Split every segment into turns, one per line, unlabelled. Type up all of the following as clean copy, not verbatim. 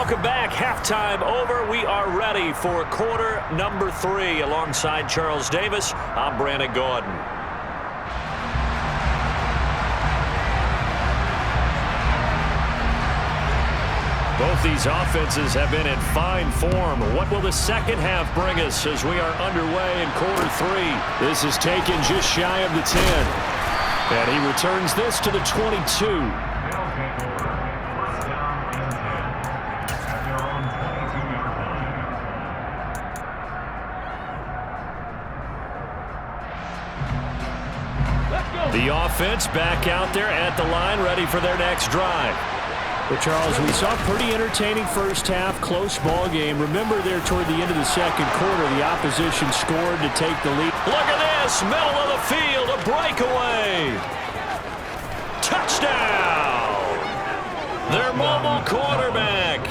Welcome back. Halftime over. We are ready for quarter number 3. Alongside Charles Davis, I'm Brandon Gordon. Both these offenses have been in fine form. What will the second half bring us as we are underway in quarter 3? This is taken just shy of the 10. And he returns this to the 22. The offense back out there at the line, ready for their next drive.
Well, Charles, we saw a pretty entertaining first half, close ball game. Remember there toward the end of the second quarter, the opposition scored to take the lead.
Look at this, middle of the field, a breakaway. Touchdown! Their mobile quarterback,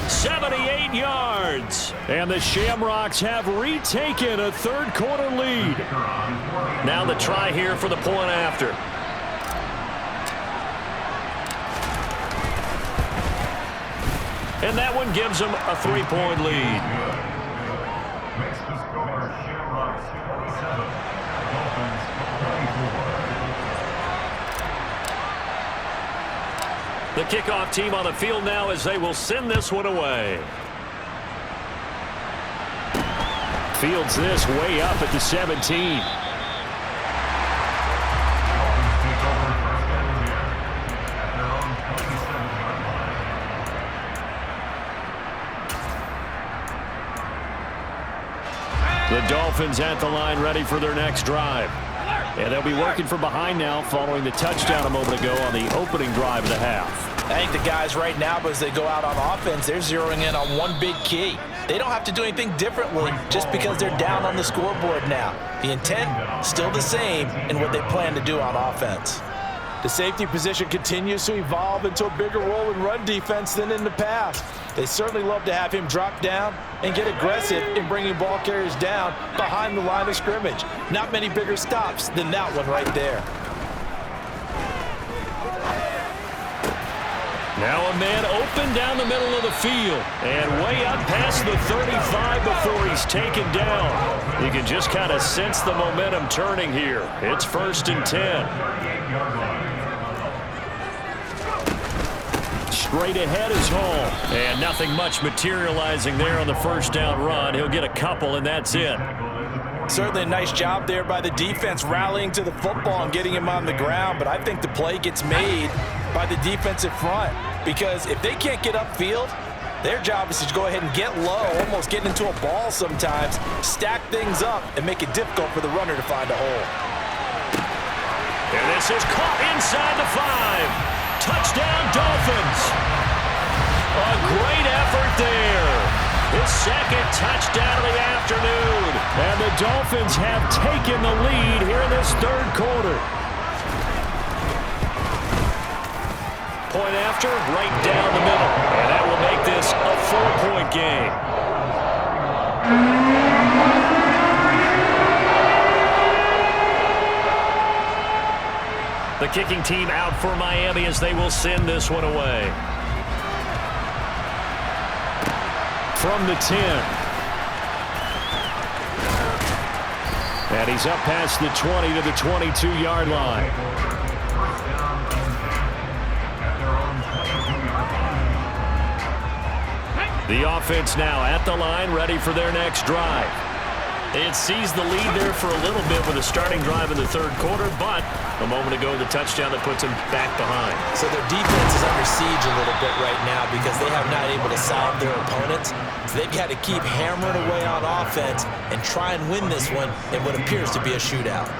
78 yards. And the Shamrocks have retaken a third quarter lead. Now the try here for the point after. And that one gives them a 3-point lead.
Makes the score Shamrocks 7, Dolphins 24.
The kickoff team on the field now as they will send this one away.
Fields this way up at the 17.
The Dolphins at the line, ready for their next drive.
And they'll be working from behind now following the touchdown a moment ago on the opening drive of the half.
I think the guys right now, as they go out on offense, they're zeroing in on one big key. They don't have to do anything differently just because they're down on the scoreboard now. The intent, still the same in what they plan to do on offense.
The safety position continues to evolve into a bigger role in run defense than in the past. They certainly love to have him drop down and get aggressive in bringing ball carriers down behind the line of scrimmage. Not many bigger stops than that one right there.
Now a man open down the middle of the field and way up past the 35 before he's taken down. You can just kind of sense the momentum turning here. It's 1st and 10.
Straight ahead is Hall.
And nothing much materializing there on the first down run. He'll get a couple, and that's it.
Certainly a nice job there by the defense rallying to the football and getting him on the ground, but I think the play gets made by the defensive front because if they can't get upfield, their job is to go ahead and get low, almost get into a ball sometimes, stack things up, and make it difficult for the runner to find a hole.
And this is caught inside the 5. Touchdown, Dolphins. A great effort there. His second touchdown of the afternoon.
And the Dolphins have taken the lead here in this third quarter.
Point after, right down the middle. And that will make this a 4-point game. The kicking team out for Miami as they will send this one away.
From the 10. And he's up past the 20 to the 22-yard line.
The offense now at the line, ready for their next drive. It sees the lead there for a little bit with a starting drive in the third quarter, but a moment ago the touchdown that puts them back behind.
So their defense is under siege a little bit right now because they have not able to solve their opponents. So they've got to keep hammering away on offense and try and win this one in what appears to be a shootout.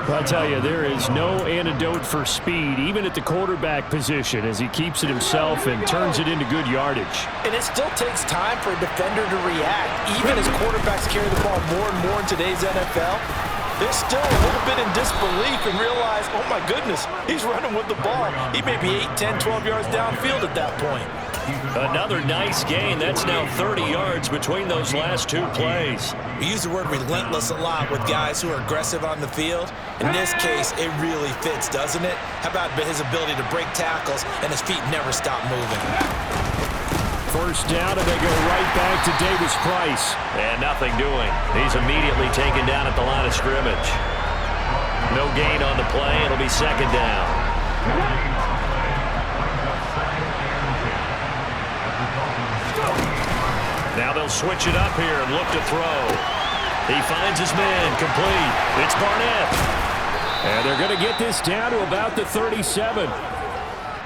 Well, I'll tell you, there is no antidote for speed, even at the quarterback position, as he keeps it himself and turns it into good yardage.
And it still takes time for a defender to react. Even as quarterbacks carry the ball more and more in today's NFL, they're still a little bit in disbelief and realize, oh my goodness, he's running with the ball. He may be 8, 10, 12 yards downfield at that point.
Another nice gain. That's now 30 yards between those last two plays.
We use the word relentless a lot with guys who are aggressive on the field. In this case, it really fits, doesn't it? How about his ability to break tackles and his feet never stop moving?
First down, and they go right back to Davis-Price.
And nothing doing. He's immediately taken down at the line of scrimmage. No gain on the play. It'll be second down. Now they'll switch it up here and look to throw. He finds his man, complete. It's Barnett.
And they're going to get this down to about the 37.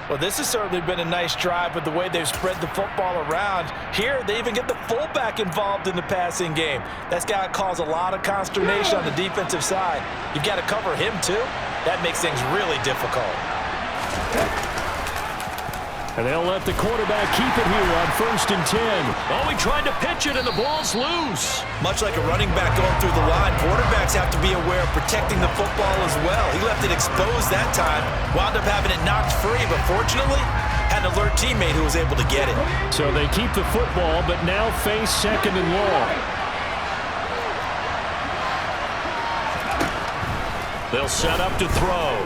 Well, this has certainly been a nice drive with the way they've spread the football around. Here, they even get the fullback involved in the passing game. That's got to cause a lot of consternation on the defensive side. You've got to cover him, too. That makes things really difficult.
And they'll let the quarterback keep it here on 1st and 10.
Oh, he tried to pitch it, and the ball's loose.
Much like a running back going through the line, quarterbacks have to be aware of protecting the football as well. He left it exposed that time, wound up having it knocked free, but fortunately, had an alert teammate who was able to get it.
So they keep the football, but now face 2nd and long.
They'll set up to throw.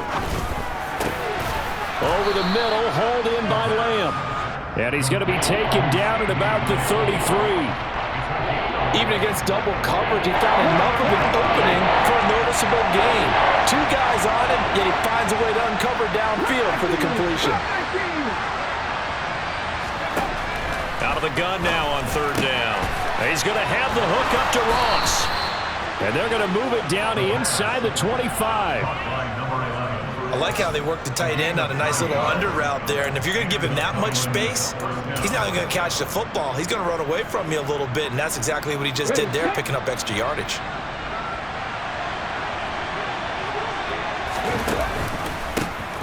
Over the middle, hauled in by Lamb. And he's going to be taken down at about the 33.
Even against double coverage, he found enough of an opening for a noticeable gain. 2 guys on him, yet he finds a way to uncover downfield for the completion.
Out of the gun now on 3rd down. He's going to have the hook up to Ross.
And they're going to move it down inside the 25.
I like how they work the tight end on a nice little under route there. And if you're going to give him that much space, he's not even going to catch the football. He's going to run away from you a little bit, and that's exactly what he just did there, picking up extra yardage.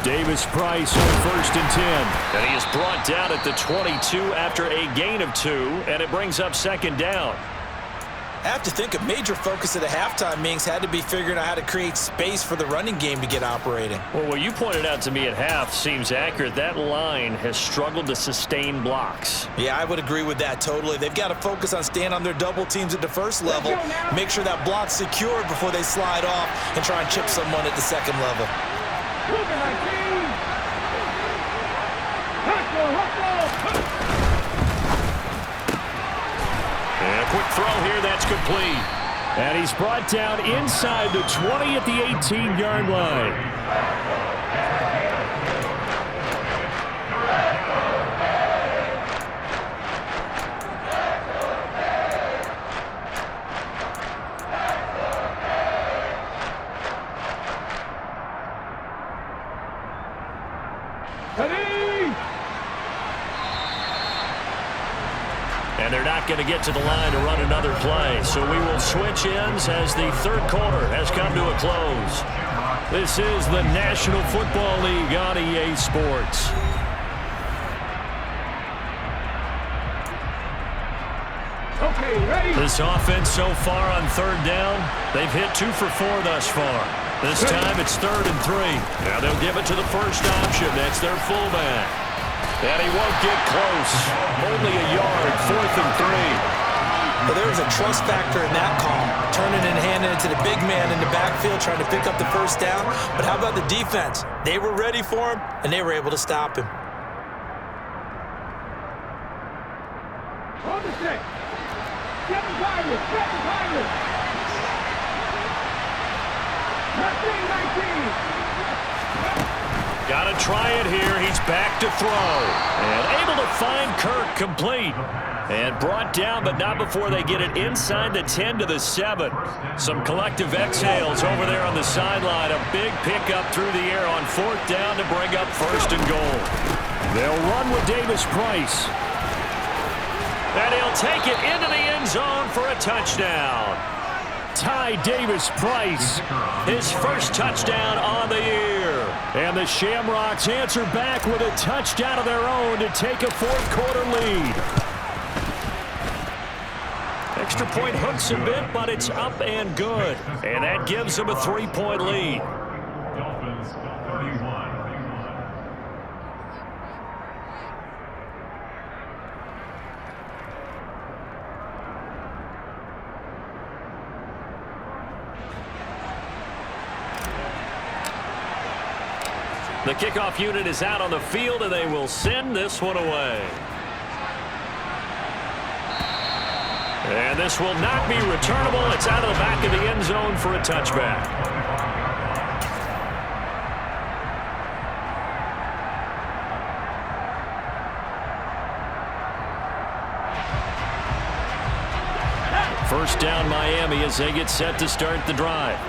Davis-Price on 1st and 10.
And he is brought down at the 22 after a gain of 2, and it brings up 2nd down.
I have to think a major focus of the halftime meetings had to be figuring out how to create space for the running game to get operating.
Well, what you pointed out to me at half seems accurate. That line has struggled to sustain blocks.
Yeah, I would agree with that totally. They've got to focus on staying on their double teams at the first level, make sure that block's secured before they slide off and try and chip someone at the second level.
And a quick throw here, that's complete.
And he's brought down inside the 20 at the 18-yard line.
And they're not going to get to the line to run another play. So we will switch ends as the 3rd quarter has come to a close. This is the National Football League on EA Sports.
Okay, ready.
This offense so far on 3rd down, they've hit 2 for 4 thus far. This time it's 3rd and 3. Now they'll give it to the first option. That's their fullback. And he won't get close. Only a yard, 4th and 3.
Well, there was a trust factor in that call, turning and handing it to the big man in the backfield, trying to pick up the first down. But how about the defense? They were ready for him, and they were able to stop him.
On the stick. Get the Tigers. Get the Tigers. 19.
Got to try it here. He's back to throw. And able to find Kirk complete. And brought down, but not before they get it inside the 10 to the 7. Some collective exhales over there on the sideline. A big pickup through the air on 4th down to bring up 1st and goal.
They'll run with Davis-Price.
And he'll take it into the end zone for a touchdown.
Ty Davis-Price,
his first touchdown on the year.
And the Shamrocks answer back with a touchdown of their own to take a 4th quarter lead.
Extra point hooks a bit, but it's up and good. And that gives them a 3-point lead.
Dolphins 31.
The kickoff unit is out on the field, and they will send this one away. And this will not be returnable. It's out of the back of the end zone for a touchback. First down Miami as they get set to start the drive.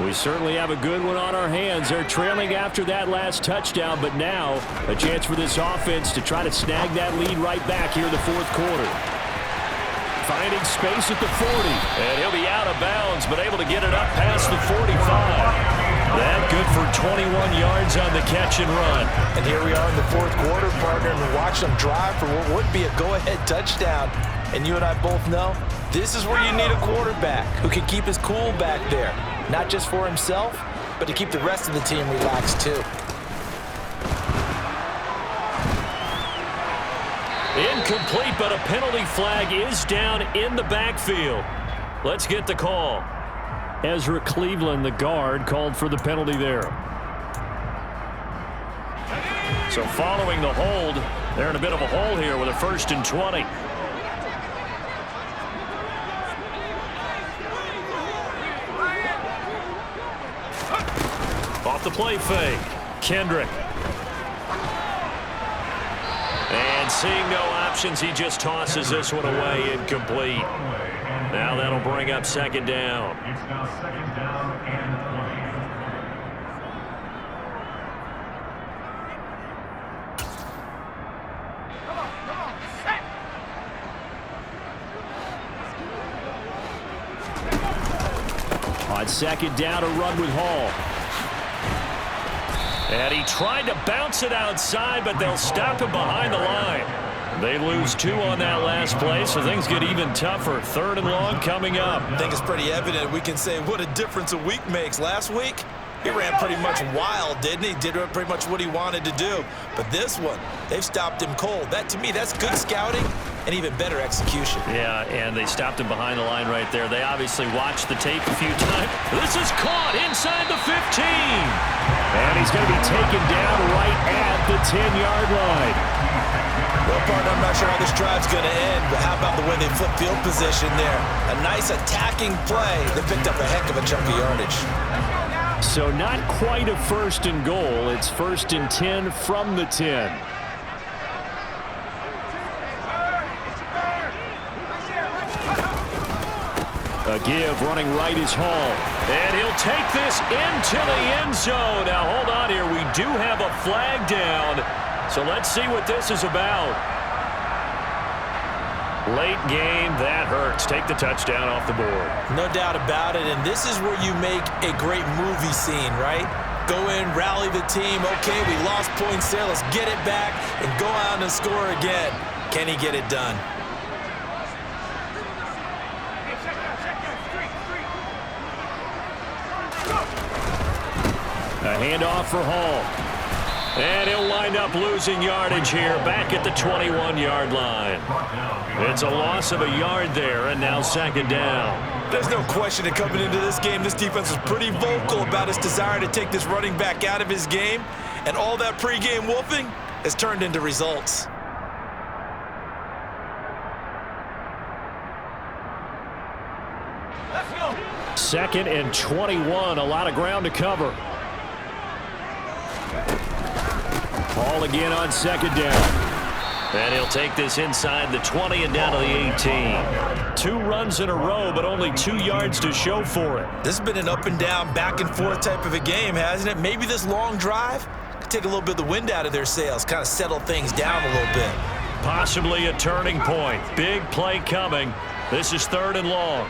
We certainly have a good one on our hands. They're trailing after that last touchdown, but now a chance for this offense to try to snag that lead right back here in the fourth quarter. Finding space at the 40. And he'll be out of bounds, but able to get it up past the 45. That good for 21 yards on the catch and run.
And here we are in the fourth quarter, partner, and watch them drive for what would be a go-ahead touchdown. And you and I both know this is where you need a quarterback who can keep his cool back there. Not just for himself, but to keep the rest of the team relaxed too.
Incomplete, but a penalty flag is down in the backfield. Let's get the call.
Ezra Cleveland, the guard, called for the penalty there.
So following the hold, they're in a bit of a hole here with a 1st and 20. Off the play fake. Kendrick. And seeing no options, he just tosses this one away, incomplete. Now that'll bring up 2nd down.
It's now 2nd down and
20. On 2nd down, a run with Hall.
And he tried to bounce it outside, but they'll stop him behind the line. They lose 2 on that last play, so things get even tougher. 3rd and long coming up.
I think it's pretty evident we can say what a difference a week makes. Last week, he ran pretty much wild, didn't he? Did pretty much what he wanted to do. But this one, they've stopped him cold. That, to me, that's good scouting and even better execution.
Yeah, and they stopped him behind the line right there. They obviously watched the tape a few times. This is caught inside the 15.
And he's going to be taken down right at the 10-yard line.
Well, partner, I'm not sure how this drive's going to end, but how about the way they flip field position there? A nice attacking play that picked up a heck of a chunk of yardage.
So not quite a 1st and goal. It's 1st and 10 from the 10. A give, running right is Hall.
And he'll take this into the end zone. Now, hold on here. We do have a flag down. So let's see what this is about. Late game, that hurts. Take the touchdown off the board.
No doubt about it, and this is where you make a great movie scene, right? Go in, rally the team. Okay, we lost points there. Let's get it back and go out and score again. Can he get it done?
A handoff for Hall.
And he'll wind up losing yardage here back at the 21-yard line. It's a loss of a yard there, and now 2nd down.
There's no question that coming into this game, this defense was pretty vocal about its desire to take this running back out of his game, and all that pregame wolfing has turned into results.
Let's go.
2nd and 21, a lot of ground to cover. Hall again on 2nd down.
And he'll take this inside the 20 and down to the 18.
2 runs in a row, but only 2 yards to show for it.
This has been an up and down, back and forth type of a game, hasn't it? Maybe this long drive could take a little bit of the wind out of their sails, kind of settle things down a little bit.
Possibly a turning point. Big play coming. This is 3rd and long.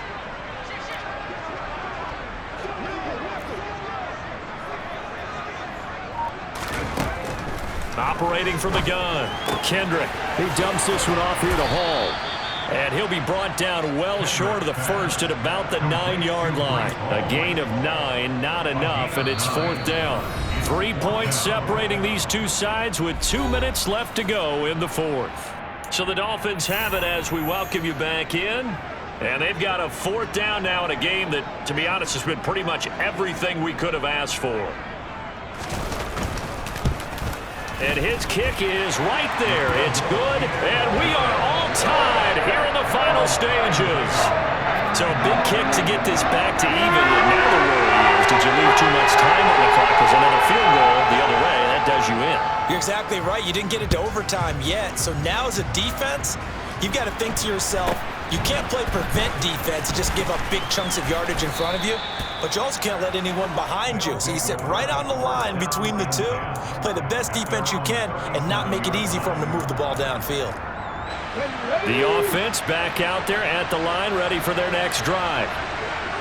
Operating from the gun, Kendrick.
He dumps this one off here to Hall.
And he'll be brought down well short of the 1st at about the 9-yard line. A gain of 9, not enough, and it's 4th down. 3 points separating these two sides with 2 minutes left to go in the 4th. So the Dolphins have it as we welcome you back in. And they've got a 4th down now in a game that, to be honest, has been pretty much everything we could have asked for. And his kick is right there. It's good, and we are all tied here in the final stages. So a big kick to get this back to even. And now the worry is, did you leave too much time on the clock? Because another field goal the other way, that does you in.
You're exactly right. You didn't get it to overtime yet. So now as a defense, you've got to think to yourself, you can't play prevent defense and just give up big chunks of yardage in front of you, but you also can't let anyone behind you. So you sit right on the line between the two, play the best defense you can, and not make it easy for them to move the ball downfield.
The offense back out there at the line, ready for their next drive.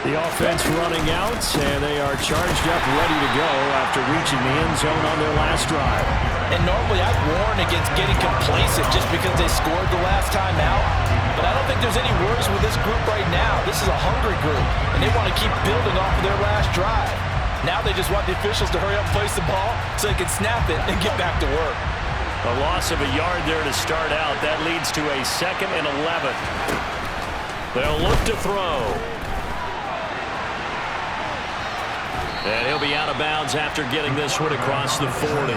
The offense running out, and they are charged up, ready to go after reaching the end zone on their last drive.
And normally I'd warn against getting complacent just because they scored the last time out. But I don't think there's any worries with this group right now. This is a hungry group, and they want to keep building off of their last drive. Now they just want the officials to hurry up and place the ball so they can snap it and get back to work.
A loss of a yard there to start out. That leads to a 2nd and 11. They'll look to throw. And he'll be out of bounds after getting this one across the 40.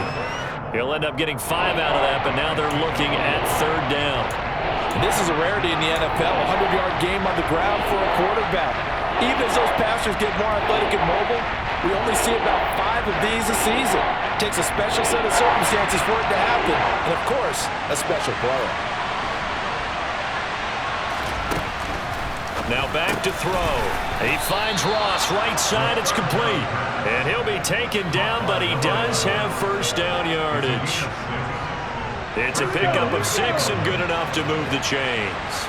He'll end up getting 5 out of that, but now they're looking at 3rd down.
And this is a rarity in the NFL, a 100-yard game on the ground for a quarterback. Even as those passers get more athletic and mobile, we only see about 5 of these a season. It takes a special set of circumstances for it to happen, and of course, a special player.
Now back to throw. He finds Ross, right side, it's complete. And he'll be taken down, but he does have 1st down yardage. It's a pickup of 6 and good enough to move the chains.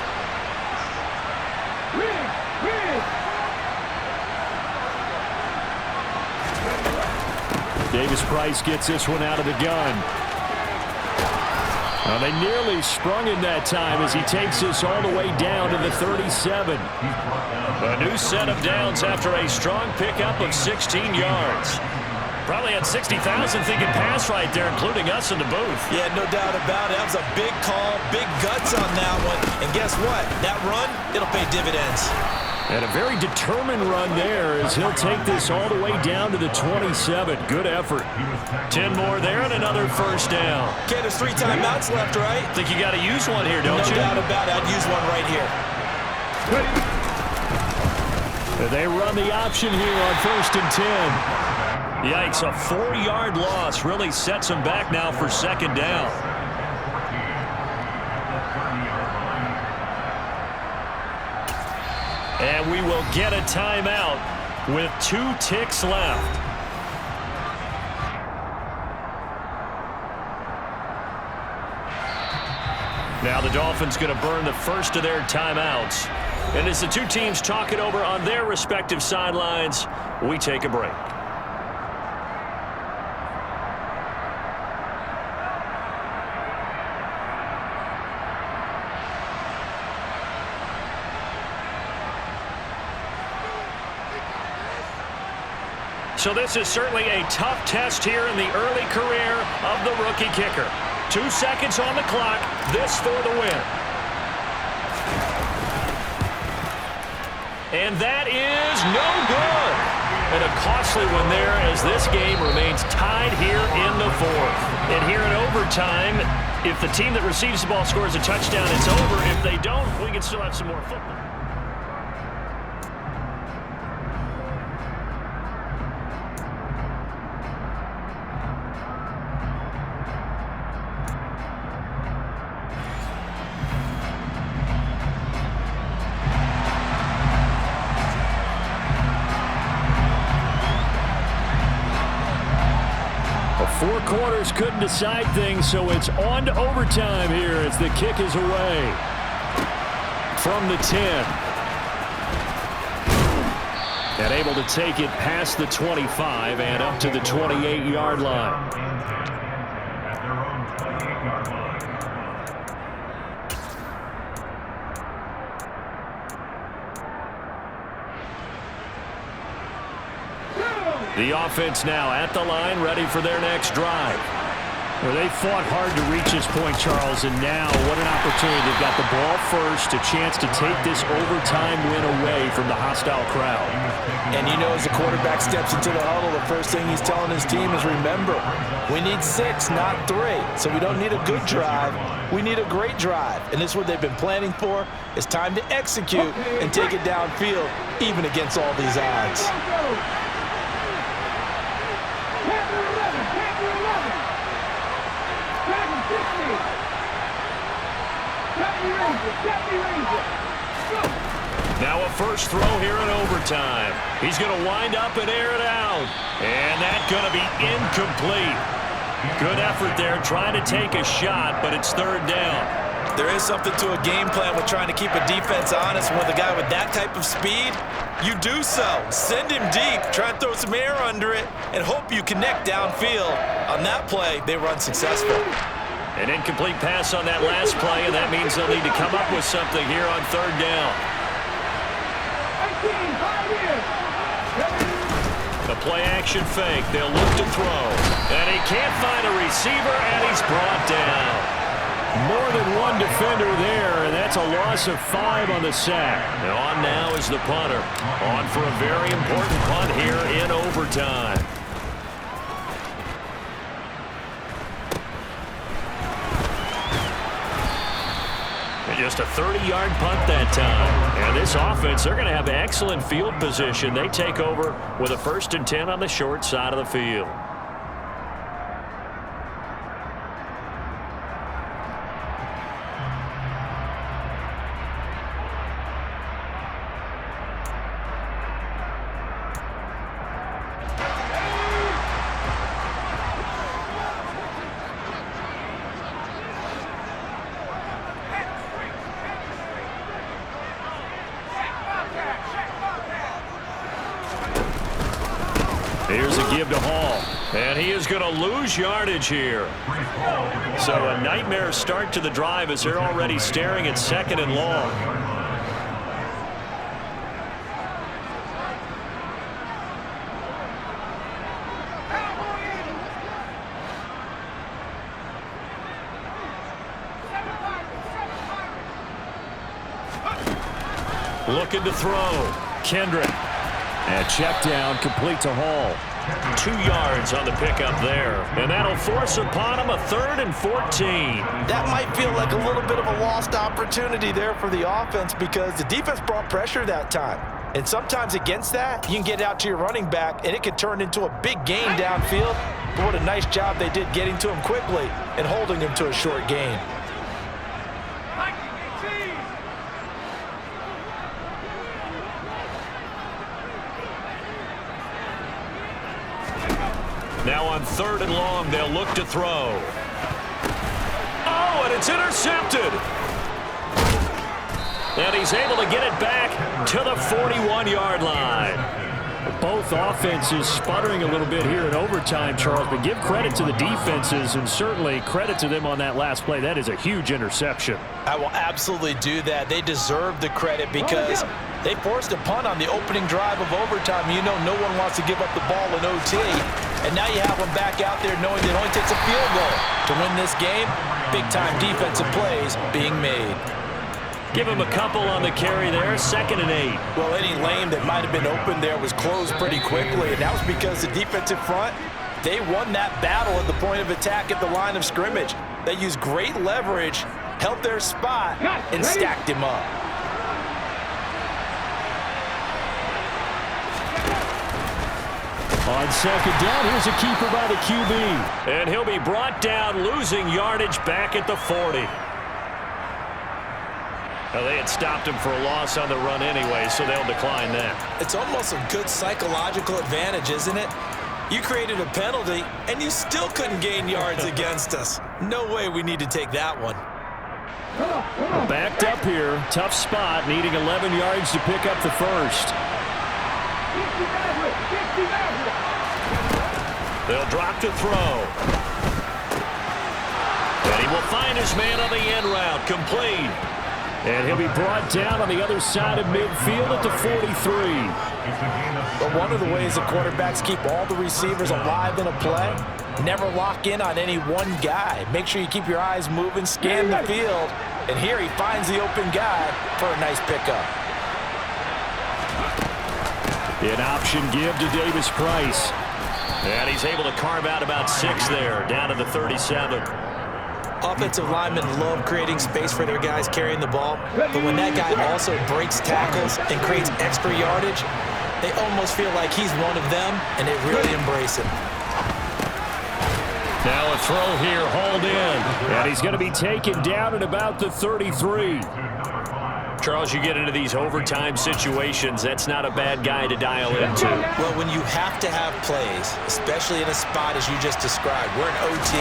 Davis Price gets this one out of the gun. Well, they nearly sprung him that time as he takes this all the way down to the 37.
A new set of downs after a strong pickup of 16 yards. Probably had 60,000 thinking pass right there, including us in the booth.
Yeah, no doubt about it. That was a big call, big guts on that one. And guess what? That run, it'll pay dividends.
And a very determined run there as he'll take this all the way down to the 27. Good effort.
10 more there and another 1st down.
Okay, there's 3 timeouts left, right?
Think you got to use one here, don't you?
No doubt about it. I'd use one right here.
They run the option here on 1st and 10.
Yikes, a 4-yard loss really sets them back now for 2nd down. And we will get a timeout with 2 ticks left. Now the Dolphins going to burn the first of their timeouts. And as the 2 teams talk it over on their respective sidelines, we take a break. So this is certainly a tough test here in the early career of the rookie kicker. 2 seconds on the clock. This for the win. And that is no good. And a costly one there as this game remains tied here in the 4th. And here in overtime, if the team that receives the ball scores a touchdown, it's over. If they don't, we can still have some more football.
Four quarters couldn't decide things, so it's on to overtime here as the kick is away from the 10. And able to take it past the 25 and up to the 28-yard line. The offense now at the line, ready for their next drive. Well, they fought hard to reach this point, Charles, and now what an opportunity. They've got the ball first, a chance to take this overtime win away from the hostile crowd.
And you know, as the quarterback steps into the huddle, the first thing he's telling his team is, remember, we need 6, not 3. So we don't need a good drive. We need a great drive. And this is what they've been planning for. It's time to execute and take it downfield, even against all these odds.
Now a first throw here in overtime. He's going to wind up and air it out. And that's going to be incomplete. Good effort there trying to take a shot, but it's third down.
There is something to a game plan with trying to keep a defense honest. With a guy with that type of speed, you do so. Send him deep, try and throw some air under it, and hope you connect downfield. On that play, they were unsuccessful.
An incomplete pass on that last play, and that means they'll need to come up with something here on third down. The play-action fake. They'll look to throw. And he can't find a receiver, and he's brought down.
More than one defender there, and that's a loss of 5 on the sack.
And on now is the punter. On for a very important punt here in overtime. Just a 30-yard punt that time. And this offense, they're going to have excellent field position. They take over with a 1st and 10 on the short side of the field. Here's a give to Hall. And he is going to lose yardage here. So a nightmare start to the drive as they're already staring at 2nd and long. Looking to throw. Kendrick.
And check down, complete to Hall.
2 yards on the pickup there. And that'll force upon him a 3rd and 14.
That might feel like a little bit of a lost opportunity there for the offense because the defense brought pressure that time. And sometimes against that, you can get out to your running back, and it can turn into a big gain downfield. But what a nice job they did getting to him quickly and holding him to a short gain.
Now on 3rd and long, they'll look to throw. Oh, and it's intercepted. And he's able to get it back to the 41-yard line.
Both offenses sputtering a little bit here in overtime, Charles, but give credit to the defenses and certainly credit to them on that last play. That is a huge interception.
I will absolutely do that. They deserve the credit because they forced a punt on the opening drive of overtime. You know no one wants to give up the ball in OT. And now you have them back out there knowing that it only takes a field goal to win this game. Big-time defensive plays being made.
Give him a couple on the carry there, 2nd and 8.
Well, any lane that might have been open there was closed pretty quickly, and that was because the defensive front, they won that battle at the point of attack at the line of scrimmage. They used great leverage, held their spot, and stacked him up.
On 2nd down, here's a keeper by the QB.
And he'll be brought down, losing yardage back at the 40. Well, they had stopped him for a loss on the run anyway, so they'll decline that.
It's almost a good psychological advantage, isn't it? You created a penalty, and you still couldn't gain yards against us. No way we need to take that one.
Backed up here, tough spot, needing 11 yards to pick up the first.
They'll drop to throw. And he will find his man on the end route, complete.
And he'll be brought down on the other side of midfield at the 43.
But one of the ways the quarterbacks keep all the receivers alive in a play Never lock in on any one guy. Make sure you keep your eyes moving, scan the field, and here he finds the open guy for a nice pickup.
An option give to Davis Price.
And he's able to carve out about 6 there, down to the 37.
Offensive linemen love creating space for their guys carrying the ball, but when that guy also breaks tackles and creates extra yardage, they almost feel like he's one of them, and they really embrace him.
Now a throw here, hauled in. And he's going to be taken down at about the 33.
Charles, you get into these overtime situations, that's not a bad guy to dial into.
Well, when you have to have plays, especially in a spot as you just described, we're in OT,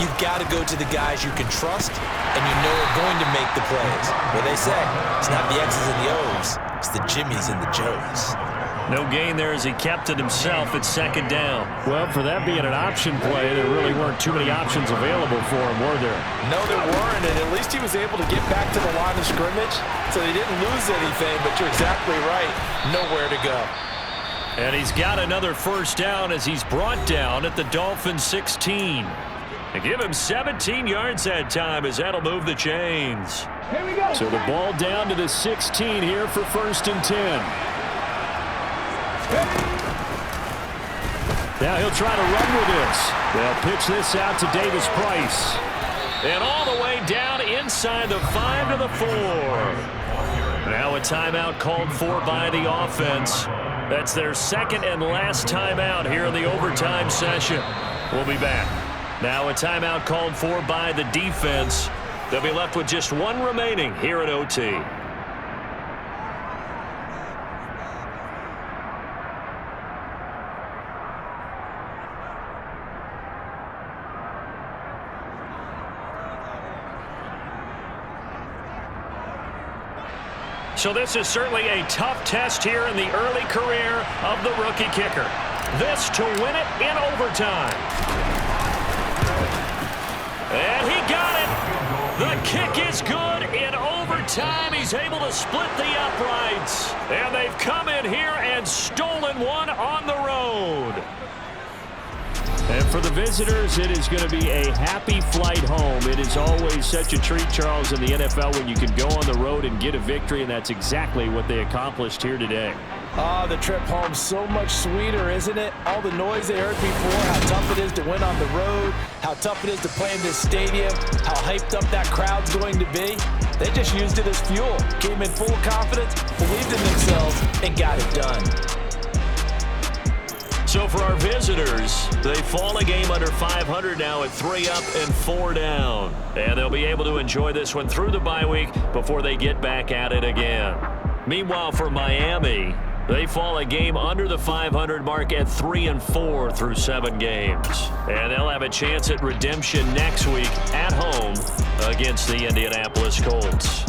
you've got to go to the guys you can trust and you know are going to make the plays. What they say, it's not the X's and the O's, it's the Jimmies and the Joes.
No gain there as he kept it himself at 2nd down.
Well, for that being an option play, there really weren't too many options available for him, were there?
No, there weren't, and at least he was able to get back to the line of scrimmage, so they didn't lose anything, but you're exactly right, nowhere to go.
And he's got another 1st down as he's brought down at the Dolphins 16. They give him 17 yards that time as that'll move the chains.
Here we go.
So the ball down to the 16 here for 1st and 10. Now he'll try to run with this. They'll pitch this out to Davis Price.
And all the way down inside the 5 to the 4. Now a timeout called for by the offense. That's their 2nd and last timeout here in the overtime session. We'll be back. Now a timeout called for by the defense. They'll be left with just 1 remaining here at OT. So this is certainly a tough test here in the early career of the rookie kicker. This to win it in overtime. And he got it. The kick is good in overtime. He's able to split the uprights. And they've come in here and stolen one on the road.
And for the visitors, it is going to be a happy flight home. It is always such a treat, Charles, in the NFL when you can go on the road and get a victory, and that's exactly what they accomplished here today.
The trip home so much sweeter, isn't it? All the noise they heard before, how tough it is to win on the road, how tough it is to play in this stadium, how hyped up that crowd's going to be. They just used it as fuel, came in full confidence, believed in themselves, and got it done.
So for our visitors, they fall a game under 500 now at 3 up and 4 down. And they'll be able to enjoy this one through the bye week before they get back at it again. Meanwhile, for Miami, they fall a game under the 500 mark at 3 and 4 through 7 games. And they'll have a chance at redemption next week at home against the Indianapolis Colts.